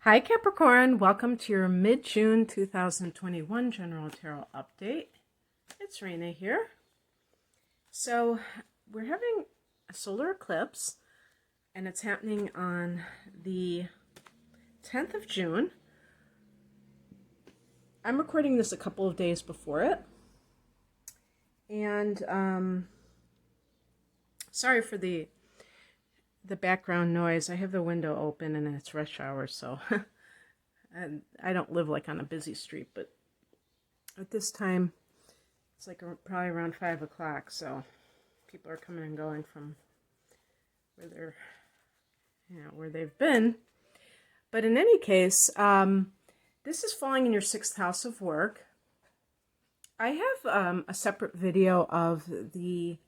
Hi Capricorn, welcome to your mid-June 2021 General Tarot Update. It's Rena here. So we're having a solar eclipse and it's happening on the 10th of June. I'm recording this a couple of days before it. And sorry for the background noise. I have the window open and it's rush hour, so and I don't live like on a busy street, but at this time it's like probably around 5 o'clock, so people are coming and going from where where they've been. But in any case, this is falling in your 6th house of work. I have a separate video of the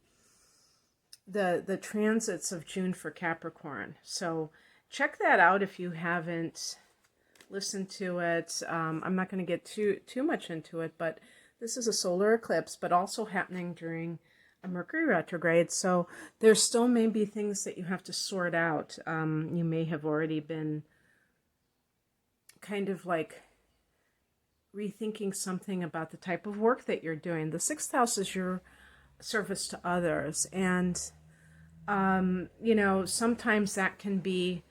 transits of June for Capricorn, so check that out if you haven't listened to it. I'm not going to get too much into it, but this is a solar eclipse, but also happening during a Mercury retrograde, so there still may be things that you have to sort out. You may have already been kind of like rethinking something about the type of work that you're doing. The 6th house is your service to others, and sometimes that can be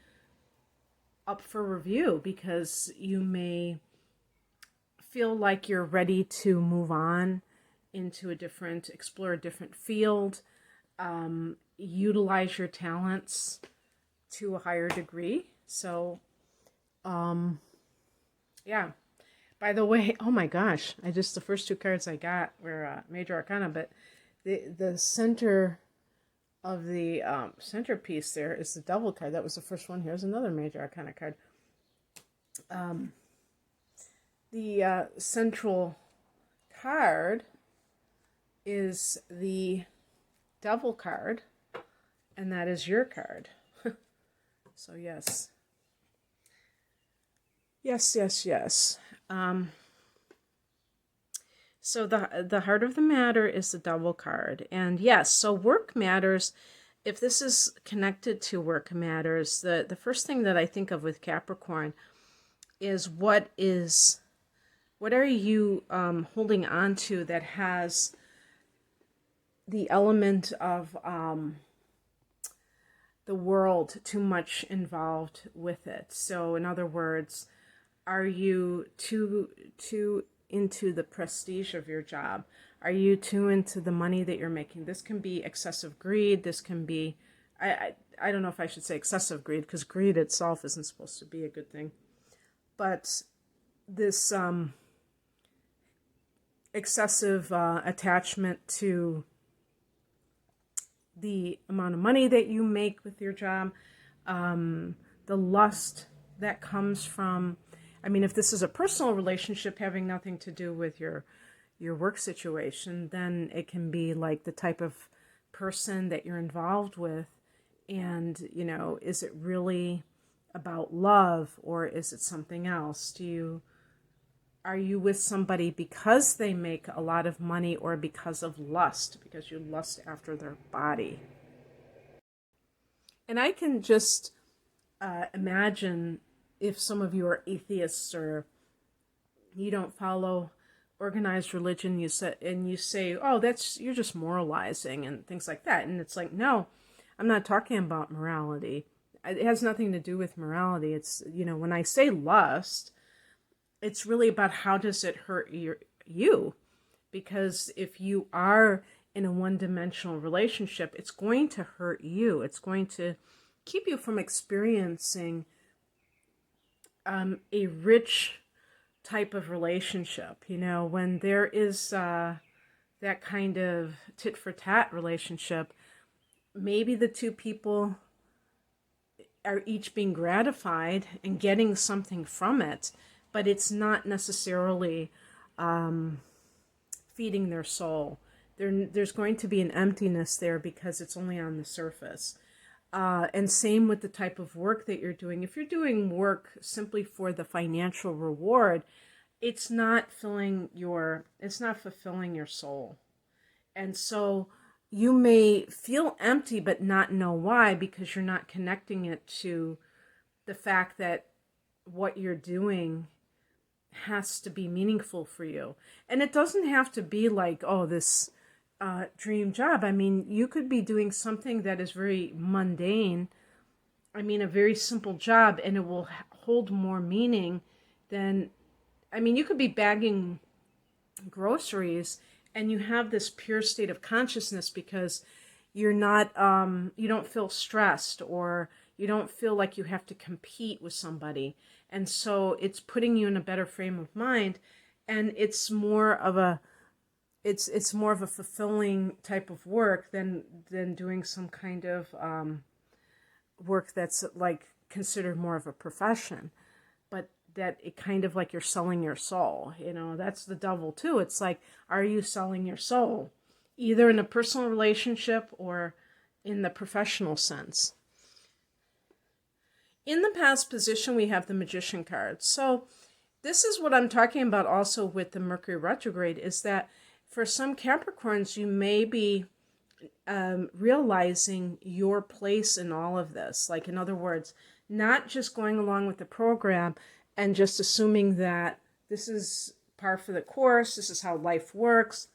up for review because you may feel like you're ready to move on into explore a different field, utilize your talents to a higher degree. So, yeah. By the way, oh my gosh, the first two cards I got were Major Arcana, but the center of the centerpiece there is the Devil card. That was the first one. Here's another Major Arcana card. The central card is the Devil card, and that is your card. So yes. Yes. So the heart of the matter is the Devil card. And yes, so work matters. If this is connected to work matters, the first thing that I think of with Capricorn is what are you holding on to that has the element of the world too much involved with it. So in other words, are you too into the prestige of your job? Are you too into the money that you're making? This can be excessive greed. This can be, I don't know if I should say excessive greed, because greed itself isn't supposed to be a good thing. But this excessive attachment to the amount of money that you make with your job, the lust that comes from, if this is a personal relationship having nothing to do with your work situation, then it can be like the type of person that you're involved with. And, is it really about love, or is it something else? Are you with somebody because they make a lot of money, or because of lust, because you lust after their body? And I can just imagine if some of you are atheists or you don't follow organized religion, you say, oh, you're just moralizing and things like that. And it's like, no, I'm not talking about morality. It has nothing to do with morality. It's, when I say lust, it's really about how does it hurt you? Because if you are in a one-dimensional relationship, it's going to hurt you. It's going to keep you from experiencing a rich type of relationship. When there is that kind of tit-for-tat relationship, maybe the two people are each being gratified and getting something from it, but it's not necessarily feeding their soul. There's going to be an emptiness there because it's only on the surface. And same with the type of work that you're doing. If you're doing work simply for the financial reward, it's not fulfilling your soul. And so you may feel empty but not know why, because you're not connecting it to the fact that what you're doing has to be meaningful for you. And it doesn't have to be like, oh, this dream job. I mean, you could be doing something that is very mundane. I mean, a very simple job, and it will hold more meaning than, I mean, you could be bagging groceries and you have this pure state of consciousness because you're not, you don't feel stressed, or you don't feel like you have to compete with somebody. And so it's putting you in a better frame of mind, and it's more of a, it's more of a fulfilling type of work than doing some kind of work that's like considered more of a profession. But that it kind of like you're selling your soul, you know, that's the devil too. It's like, are you selling your soul, either in a personal relationship or in the professional sense? In the past position, we have the Magician card. So this is what I'm talking about also with the Mercury retrograde, is that for some Capricorns, you may be realizing your place in all of this. Like, in other words, not just going along with the program and just assuming that this is par for the course, this is how life works,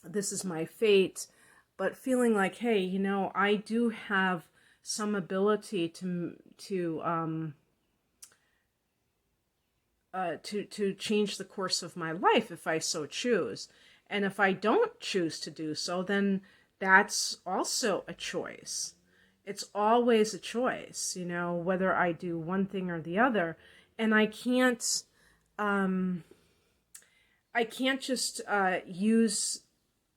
this is my fate, but feeling like, hey, you know, I do have some ability to change the course of my life if I so choose. And if I don't choose to do so, then that's also a choice. It's always a choice, you know, whether I do one thing or the other. And I can't just use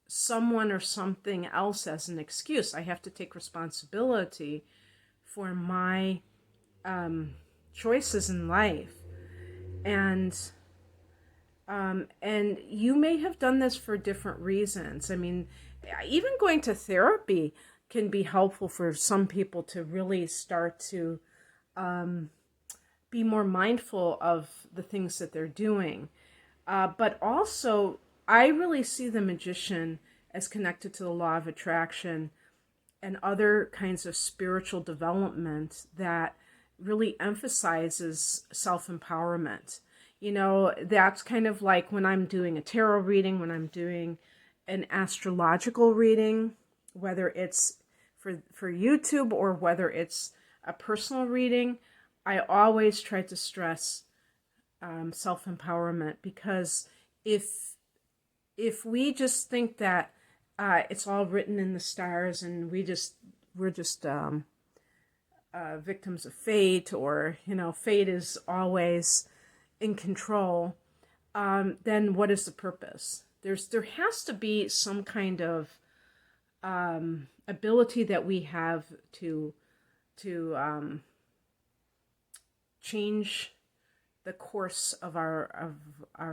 someone or something else as an excuse. I have to take responsibility for my choices in life. And you may have done this for different reasons. I mean, even going to therapy can be helpful for some people to really start to be more mindful of the things that they're doing. But also, I really see the Magician as connected to the law of attraction and other kinds of spiritual development that really emphasizes self-empowerment. You know, that's kind of like when I'm doing a tarot reading, when I'm doing an astrological reading, whether it's for YouTube or whether it's a personal reading, I always try to stress self-empowerment, because if we just think that it's all written in the stars and we're just victims of fate, or, you know, fate is always in control, then what is the purpose? There has to be some kind of ability that we have to change the course of our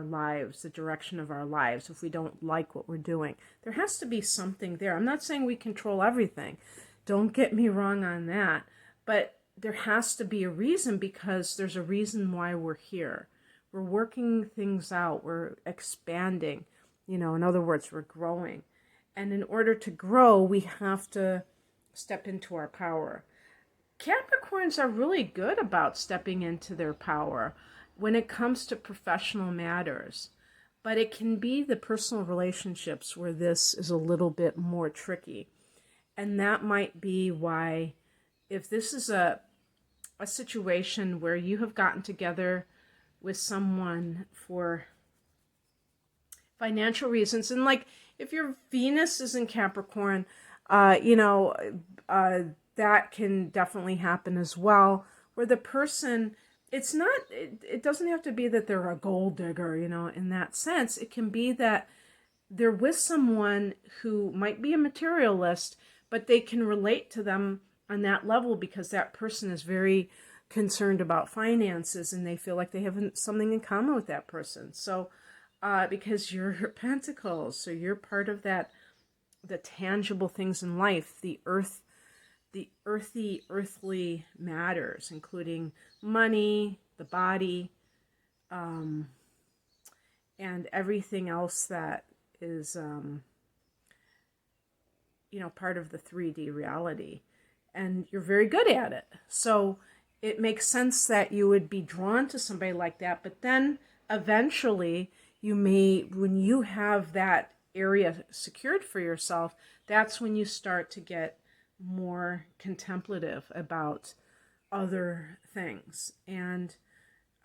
lives, the direction of our lives, if we don't like what we're doing. There has to be something there. I'm not saying we control everything. Don't get me wrong on that. But there has to be a reason, because there's a reason why we're here. We're working things out. We're expanding. You know, in other words, we're growing. And in order to grow, we have to step into our power. Capricorns are really good about stepping into their power when it comes to professional matters. But it can be the personal relationships where this is a little bit more tricky. And that might be why, if this is a situation where you have gotten together with someone for financial reasons, and like if your Venus is in Capricorn, you know, that can definitely happen as well, where the person, it's not, it doesn't have to be that they're a gold digger, you know, in that sense. It can be that they're with someone who might be a materialist, but they can relate to them on that level because that person is very concerned about finances and they feel like they have something in common with that person. So because you're Pentacles, so you're part of that, the tangible things in life, the earthly matters, including money, the body, and everything else that is you know, part of the 3D reality. And you're very good at it. So it makes sense that you would be drawn to somebody like that. But then eventually, you may, when you have that area secured for yourself, that's when you start to get more contemplative about other things. And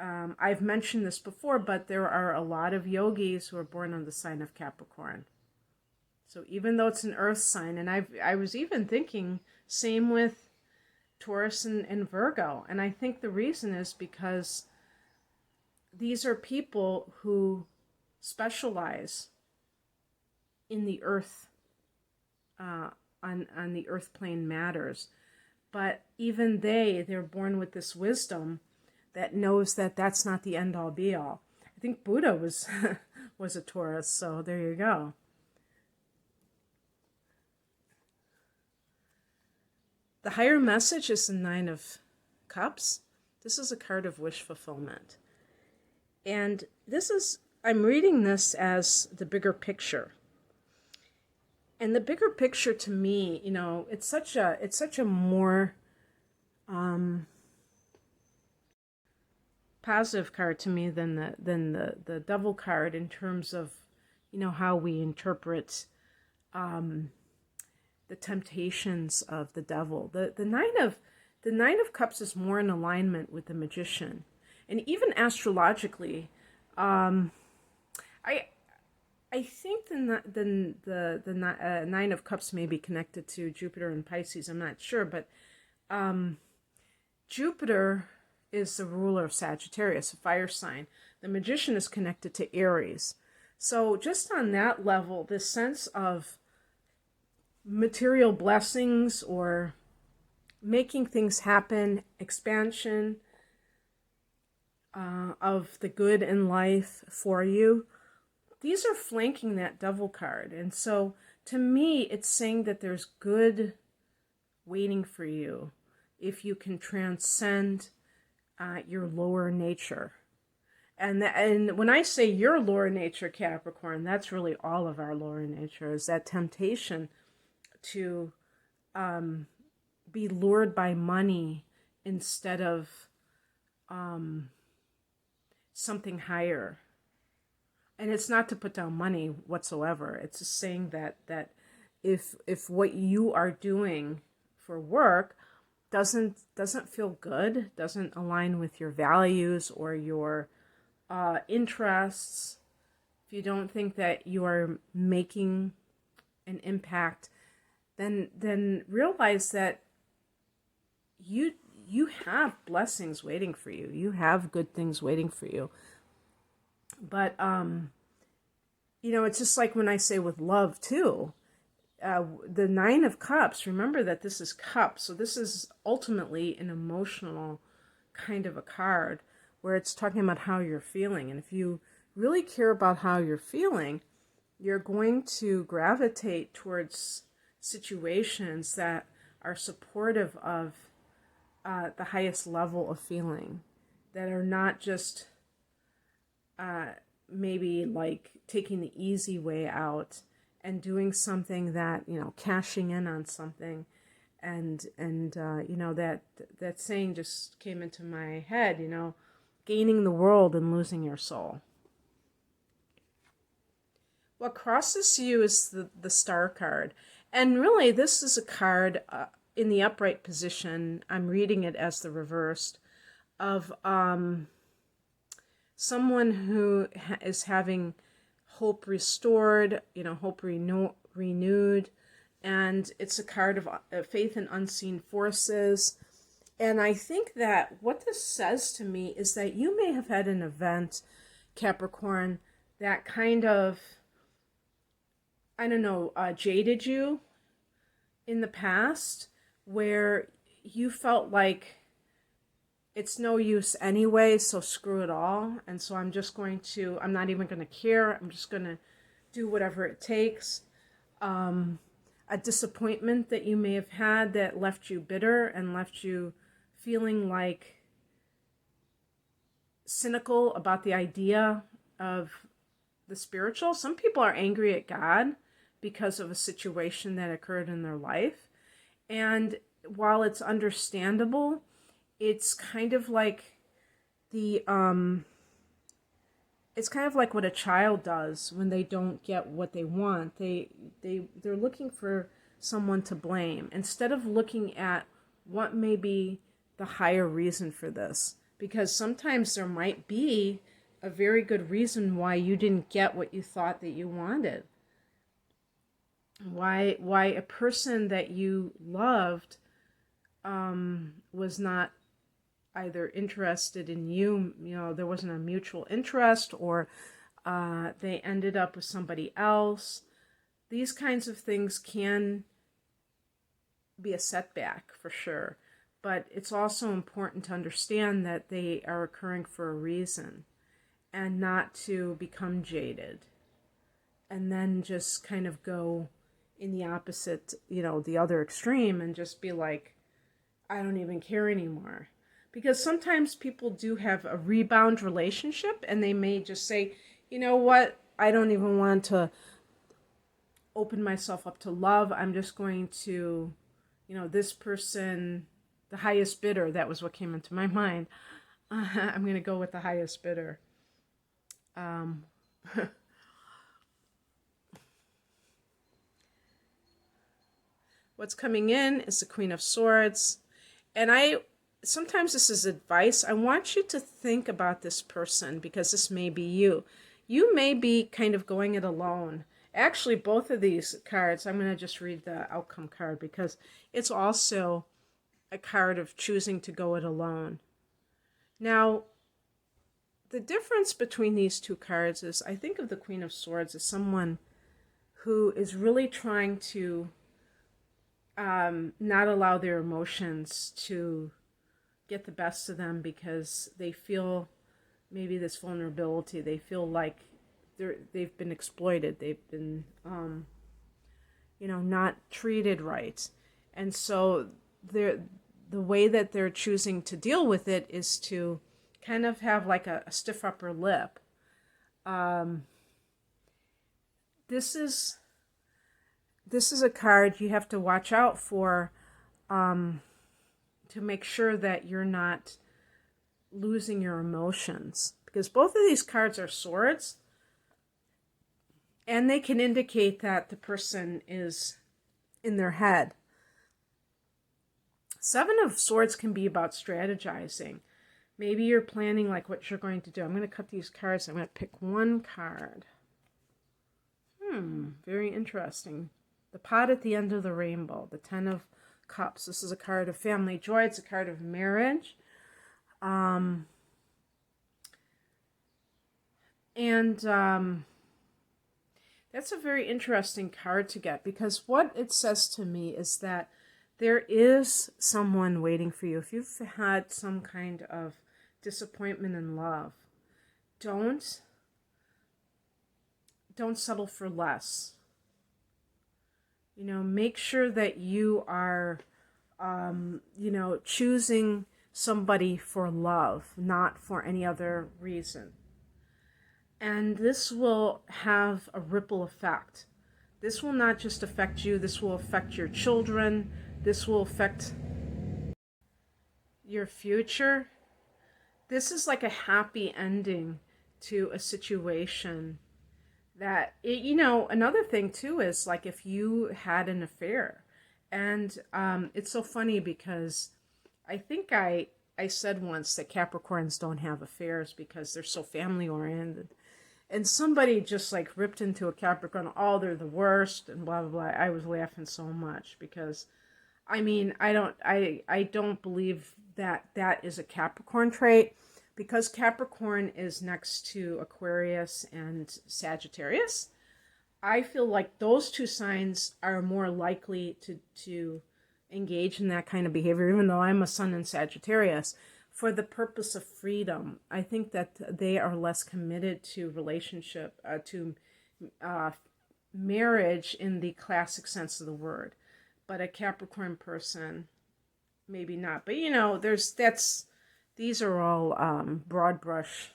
I've mentioned this before, but there are a lot of yogis who are born on the sign of Capricorn. So even though it's an earth sign, and I was even thinking, same with Taurus and Virgo. And I think the reason is because these are people who specialize in the earth, on the earth plane matters. But even they're born with this wisdom that knows that that's not the end all be all. I think Buddha was was a Taurus, so there you go. The higher message is the Nine of Cups. This is a card of wish fulfillment. And I'm reading this as the bigger picture. And the bigger picture to me, it's such a more positive card to me than the Devil card, in terms of how we interpret the temptations of the devil. The Nine of Cups is more in alignment with the Magician, and even astrologically, I think the Nine of Cups may be connected to Jupiter and Pisces. I'm not sure, but Jupiter is the ruler of Sagittarius, a fire sign. The Magician is connected to Aries. So just on that level, this sense of material blessings or making things happen, expansion of the good in life for you, these are flanking that Devil card. And so to me, it's saying that there's good waiting for you if you can transcend your lower nature. And when I say your lower nature, Capricorn, that's really all of our lower nature, is that temptation to be lured by money instead of something higher. And it's not to put down money whatsoever. It's just saying that if what you are doing for work doesn't feel good, doesn't align with your values or your interests, if you don't think that you are making an impact, then realize that you have blessings waiting for you. You have good things waiting for you. But it's just like when I say with love too. The Nine of Cups, remember that this is cups, so this is ultimately an emotional kind of a card where it's talking about how you're feeling. And if you really care about how you're feeling, you're going to gravitate towards situations that are supportive of the highest level of feeling, that are not just maybe like taking the easy way out and doing something that, cashing in on something. And that saying just came into my head, gaining the world and losing your soul. What crosses you is the Star card. And really, this is a card in the upright position. I'm reading it as the reversed, of someone who is having hope restored, hope renewed. And it's a card of faith in unseen forces. And I think that what this says to me is that you may have had an event, Capricorn, that kind of, jaded you in the past, where you felt like it's no use anyway, so screw it all. And so I'm not even going to care. I'm just going to do whatever it takes. A disappointment that you may have had that left you bitter and left you feeling like cynical about the idea of the spiritual. Some people are angry at God because of a situation that occurred in their life. And while it's understandable, it's kind of like the it's kind of like what a child does when they don't get what they want. They're looking for someone to blame instead of looking at what may be the higher reason for this, because sometimes there might be a very good reason why you didn't get what you thought that you wanted. Why a person that you loved was not either interested in you, there wasn't a mutual interest, or they ended up with somebody else. These kinds of things can be a setback for sure, but it's also important to understand that they are occurring for a reason, and not to become jaded and then just kind of go in the opposite, the other extreme, and just be like, I don't even care anymore. Because sometimes people do have a rebound relationship and they may just say, you know what, I don't even want to open myself up to love. I'm just going to, this person, the highest bidder, that was what came into my mind. I'm going to go with the highest bidder. What's coming in is the Queen of Swords. And sometimes this is advice. I want you to think about this person, because this may be you. You may be kind of going it alone. Actually, both of these cards, I'm going to just read the outcome card, because it's also a card of choosing to go it alone. Now, the difference between these two cards is, I think of the Queen of Swords as someone who is really trying to not allow their emotions to get the best of them, because they feel maybe this vulnerability. They feel like they've been exploited. They've been, not treated right. And so the way that they're choosing to deal with it is to kind of have like a stiff upper lip. This is a card you have to watch out for, to make sure that you're not losing your emotions. Because both of these cards are swords, and they can indicate that the person is in their head. Seven of Swords can be about strategizing. Maybe you're planning like what you're going to do. I'm going to cut these cards. I'm going to pick one card. Very interesting. The pot at the end of the rainbow, the Ten of Cups. This is a card of family joy. It's a card of marriage. That's a very interesting card to get, because what it says to me is that there is someone waiting for you. If you've had some kind of disappointment in love, don't settle for less. Make sure that you are, choosing somebody for love, not for any other reason. And this will have a ripple effect. This will not just affect you, this will affect your children, this will affect your future. This is like a happy ending to a situation. That, another thing too is like if you had an affair. And it's so funny because I think I said once that Capricorns don't have affairs because they're so family oriented. And somebody just like ripped into a Capricorn, oh, they're the worst and blah, blah, blah. I was laughing so much because, I don't believe that is a Capricorn trait, because Capricorn is next to Aquarius and Sagittarius. I feel like those two signs are more likely to engage in that kind of behavior, even though I'm a sun in Sagittarius, for the purpose of freedom. I think that they are less committed to relationship, to marriage in the classic sense of the word. But a Capricorn person, maybe not. But these are all broad brush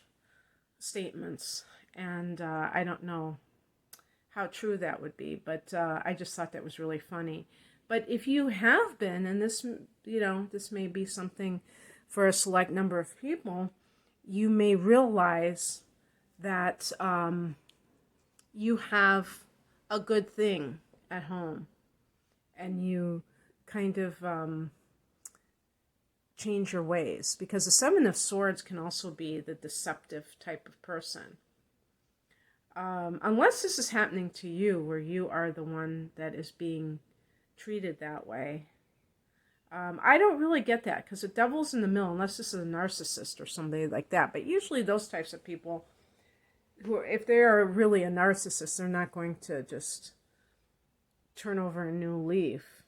statements, and I don't know how true that would be, but I just thought that was really funny. But if you have been, and this may be something for a select number of people, you may realize that you have a good thing at home, and you kind of change your ways, because the Seven of Swords can also be the deceptive type of person. Unless this is happening to you, where you are the one that is being treated that way. I don't really get that, because the devil's in the middle, unless this is a narcissist or somebody like that. But usually those types of people, who, if they are really a narcissist, they're not going to just turn over a new leaf.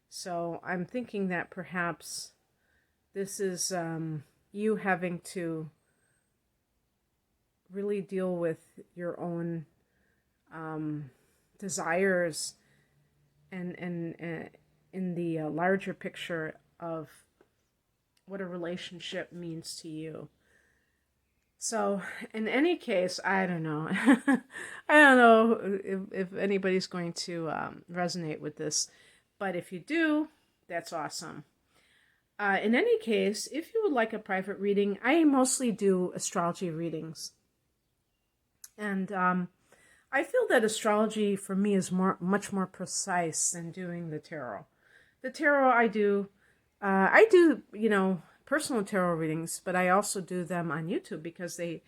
So I'm thinking that perhaps this is you having to really deal with your own desires and in the larger picture of what a relationship means to you. So in any case, I don't know. I don't know if anybody's going to resonate with this, but if you do, that's awesome. In any case, if you would like a private reading, I mostly do astrology readings. And I feel that astrology for me is much more precise than doing the tarot. The tarot I do, personal tarot readings, but I also do them on YouTube because they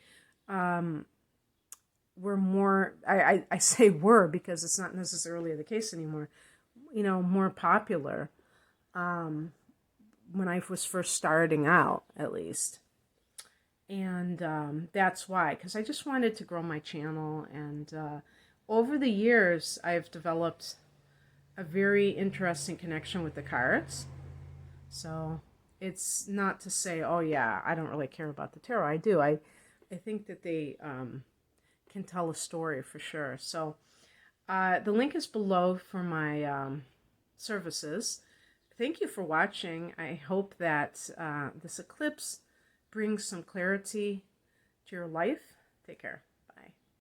were more, I say were because it's not necessarily the case anymore, more popular when I was first starting out, at least. And that's why, because I just wanted to grow my channel. And over the years, I've developed a very interesting connection with the cards. So it's not to say, oh yeah, I don't really care about the tarot. I do. I think that they can tell a story for sure. So the link is below for my services. Thank you for watching. I hope that this eclipse brings some clarity to your life. Take care.